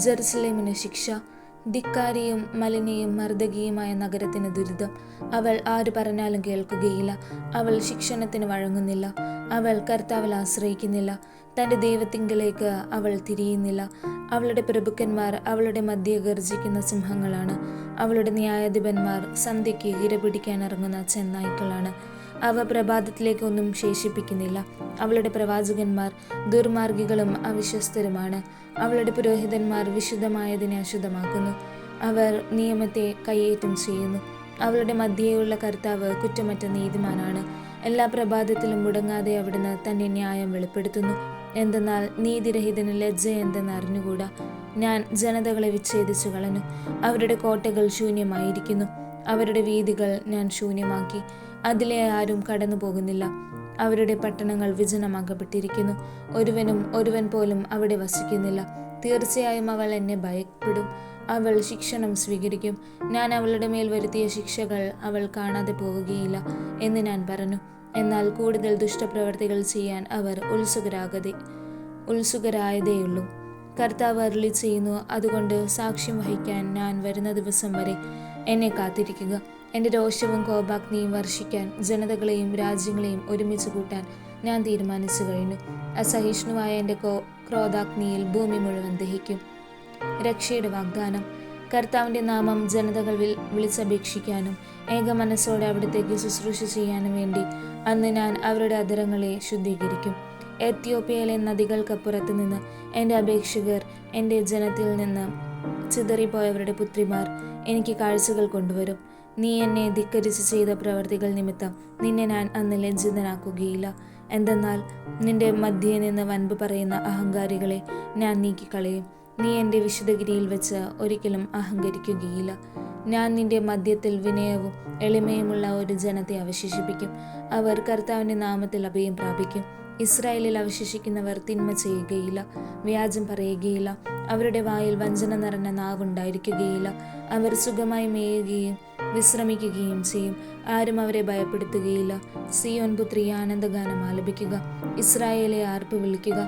ജെറുസലേമിന് ശിക്ഷ. ധിക്കാരിയും മലിനയും മർദ്ദകിയുമായ നഗരത്തിന് ദുരിതം. അവൾ ആര് പറഞ്ഞാലും കേൾക്കുകയില്ല. അവൾ ശിക്ഷണത്തിന് വഴങ്ങുന്നില്ല. അവൾ കർത്താവിൽ ആശ്രയിക്കുന്നില്ല. തൻ്റെ ദൈവത്തിങ്കലേക്ക് അവൾ തിരിയുന്നില്ല. അവളുടെ പ്രഭുക്കന്മാർ അവളുടെ മധ്യേ ഗർജിക്കുന്ന സിംഹങ്ങളാണ്. അവളുടെ ന്യായാധിപന്മാർ സന്ധ്യയ്ക്ക് ഇര പിടിക്കാൻ ഇറങ്ങുന്ന ചെന്നായ്ക്കളാണ്. അവ പ്രഭാതത്തിലേക്ക് ഒന്നും ശേഷിപ്പിക്കുന്നില്ല. അവളുടെ പ്രവാചകന്മാർ ദുർമാർഗികളും അവിശ്വസ്തരുമാണ്. അവളുടെ പുരോഹിതന്മാർ വിശുദ്ധമായതിനെ അശുദ്ധമാക്കുന്നു. അവർ നിയമത്തെ കയ്യേറ്റം ചെയ്യുന്നു. അവളുടെ മധ്യേയുള്ള കർത്താവ് കുറ്റമറ്റ നീതിമാനാണ്. എല്ലാ പ്രഭാതത്തിലും മുടങ്ങാതെ അവിടുന്ന് തൻ്റെ ന്യായം വെളിപ്പെടുത്തുന്നു. എന്തെന്നാൽ നീതിരഹിതന് ലജ്ജ എന്തെന്ന് അറിഞ്ഞുകൂടാ. ഞാൻ ജനതകളെ വിച്ഛേദിച്ചു കളഞ്ഞു. അവരുടെ കോട്ടകൾ ശൂന്യമായിരിക്കുന്നു. അവരുടെ വീഥികൾ ഞാൻ ശൂന്യമാക്കി. അതിലെ ആരും കടന്നു പോകുന്നില്ല. അവരുടെ പട്ടണങ്ങൾ വിജനമാക്കപ്പെട്ടിരിക്കുന്നു. ഒരുവൻ പോലും അവിടെ വസിക്കുന്നില്ല. തീർച്ചയായും അവൾ എന്നെ ഭയപ്പെടും. അവൾ ശിക്ഷണം സ്വീകരിക്കും. ഞാൻ അവളുടെ മേൽ വരുത്തിയ ശിക്ഷകൾ അവൾ കാണാതെ പോവുകയില്ല എന്ന് ഞാൻ പറഞ്ഞു. എന്നാൽ കൂടുതൽ ദുഷ്ടപ്രവർത്തികൾ ചെയ്യാൻ അവർ ഉത്സുകരായതേയുള്ളൂ. കർത്താവ് അരുളി ചെയ്യുന്നു, അതുകൊണ്ട് സാക്ഷ്യം വഹിക്കാൻ ഞാൻ വരുന്ന ദിവസം വരെ എന്നെ കാത്തിരിക്കുക. എൻ്റെ രോഷവും കോപാഗ്നിയും വർഷിക്കാൻ ജനതകളെയും രാജ്യങ്ങളെയും ഒരുമിച്ച് കൂട്ടാൻ ഞാൻ തീരുമാനിച്ചു കഴിഞ്ഞു. അസഹിഷ്ണുവായ എൻ്റെ ക്രോധാഗ്നിയിൽ ഭൂമി മുഴുവൻ ദഹിക്കും. രക്ഷയുടെ വാഗ്ദാനം. കർത്താവിൻ്റെ നാമം ജനതകൾ വിളിച്ചപേക്ഷിക്കാനും ഏകമനസ്സോടെ അവിടത്തേക്ക് ശുശ്രൂഷ ചെയ്യാനും വേണ്ടി അന്ന് ഞാൻ അവരുടെ അധരങ്ങളെ ശുദ്ധീകരിക്കും. എത്യോപ്യയിലെ നദികൾക്കപ്പുറത്ത് നിന്ന് എൻ്റെ അപേക്ഷകർ, എൻ്റെ ജനത്തിൽ നിന്ന് ചിതറിപ്പോയവരുടെ പുത്രിമാർ എനിക്ക് കാഴ്ചകൾ കൊണ്ടുവരും. നീ എന്നെ ധിക്കരിച്ച് ചെയ്ത പ്രവർത്തികൾ നിമിത്തം നിന്നെ ഞാൻ അന്ന് ലജ്ജിതനാക്കുകയില്ല. എന്തെന്നാൽ നിന്റെ മധ്യേ നിന്ന് വൻപ് പറയുന്ന അഹങ്കാരികളെ ഞാൻ നീക്കിക്കളയും. നീ എൻ്റെ വിശുദ്ധഗിരിയിൽ വെച്ച് ഒരിക്കലും അഹങ്കരിക്കുകയില്ല. ഞാൻ നിന്റെ മധ്യത്തിൽ വിനയവും എളിമയുമുള്ള ഒരു ജനത്തെ അവശേഷിപ്പിക്കും. അവർ കർത്താവിൻ്റെ നാമത്തിൽ അഭയം പ്രാപിക്കും. ഇസ്രായേലിൽ അവശേഷിക്കുന്നവർ തിന്മ ചെയ്യുകയില്ല, വ്യാജം പറയുകയില്ല. അവരുടെ വായിൽ വഞ്ചന നിറഞ്ഞ നാവുണ്ടായിരിക്കുകയില്ല. അവർ സുഖമായി മേയുകയും വിശ്രമിക്കുകയും ചെയ്യും. ആരും അവരെ ഭയപ്പെടുത്തുകയില്ല. സിയോൻ പുത്രി ആനന്ദഗാനം ആലപിക്കുക. ഇസ്രായേലെ ആർപ്പ് വിളിക്കുക.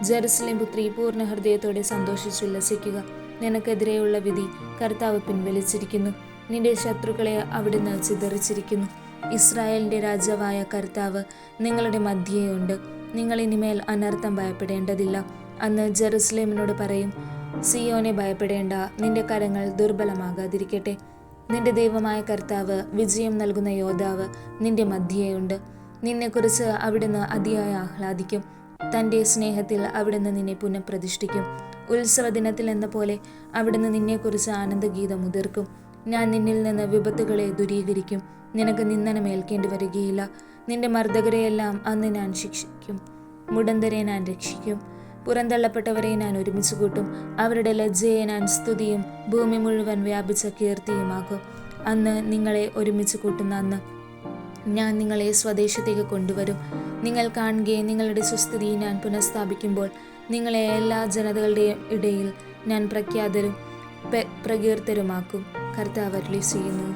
ജെറുസലേം പുത്രി പൂർണ്ണ ഹൃദയത്തോടെ സന്തോഷിച്ചുല്ലസിക്കുക. നിനക്കെതിരെയുള്ള വിധി കർത്താവ് പിൻവലിച്ചിരിക്കുന്നു. നിന്റെ ശത്രുക്കളെ അവിടുന്ന് ചിതറിച്ചിരിക്കുന്നു. ഇസ്രായേലിൻ്റെ രാജാവായ കർത്താവ് നിങ്ങളുടെ മധ്യേയുണ്ട്. നിങ്ങൾ ഇനിമേൽ അനർത്ഥം ഭയപ്പെടേണ്ടതില്ല. അന്ന് ജെറുസലേമിനോട് പറയും, സിയോനെ ഭയപ്പെടേണ്ട, നിന്റെ കരങ്ങൾ ദുർബലമാകാതിരിക്കട്ടെ. നിന്റെ ദൈവമായ കർത്താവ്, വിജയം നൽകുന്ന യോദ്ധാവ് നിന്റെ മധ്യേയുണ്ട്. നിന്നെക്കുറിച്ച് അവിടുന്ന് അതിയായി ആഹ്ലാദിക്കും. തൻ്റെ സ്നേഹത്തിൽ അവിടുന്ന് നിന്നെ പുനഃപ്രതിഷ്ഠിക്കും. ഉത്സവ ദിനത്തിൽ എന്ന പോലെ അവിടുന്ന് നിന്നെക്കുറിച്ച് ആനന്ദഗീതം ഉതിർക്കും. ഞാൻ നിന്നിൽ നിന്ന് വിപത്തുകളെ ദൂരീകരിക്കും. നിനക്ക് നിന്ദനമേൽക്കേണ്ടി വരികയില്ല. നിന്റെ മർദ്ദകരെയെല്ലാം അന്ന് ഞാൻ ശിക്ഷിക്കും. മുടന്തരെ ഞാൻ രക്ഷിക്കും. പുറന്തള്ളപ്പെട്ടവരെ ഞാൻ ഒരുമിച്ച് കൂട്ടും. അവരുടെ ലജ്ജയെ ഞാൻ സ്തുതിയും ഭൂമി മുഴുവൻ വ്യാപിച്ച കീർത്തിയുമാക്കും. അന്ന് നിങ്ങളെ ഒരുമിച്ച് കൂട്ടുന്ന അന്ന് ഞാൻ നിങ്ങളെ സ്വദേശത്തേക്ക് കൊണ്ടുവരും. നിങ്ങൾ കാണുകയും നിങ്ങളുടെ സുസ്ഥിതി ഞാൻ പുനഃസ്ഥാപിക്കുമ്പോൾ നിങ്ങളെ എല്ലാ ജനതകളുടെയും ഇടയിൽ ഞാൻ പ്രഖ്യാതരും പ്രകീർത്തരുമാക്കും. കർത്താവ് അരുളി ചെയ്യുന്നു.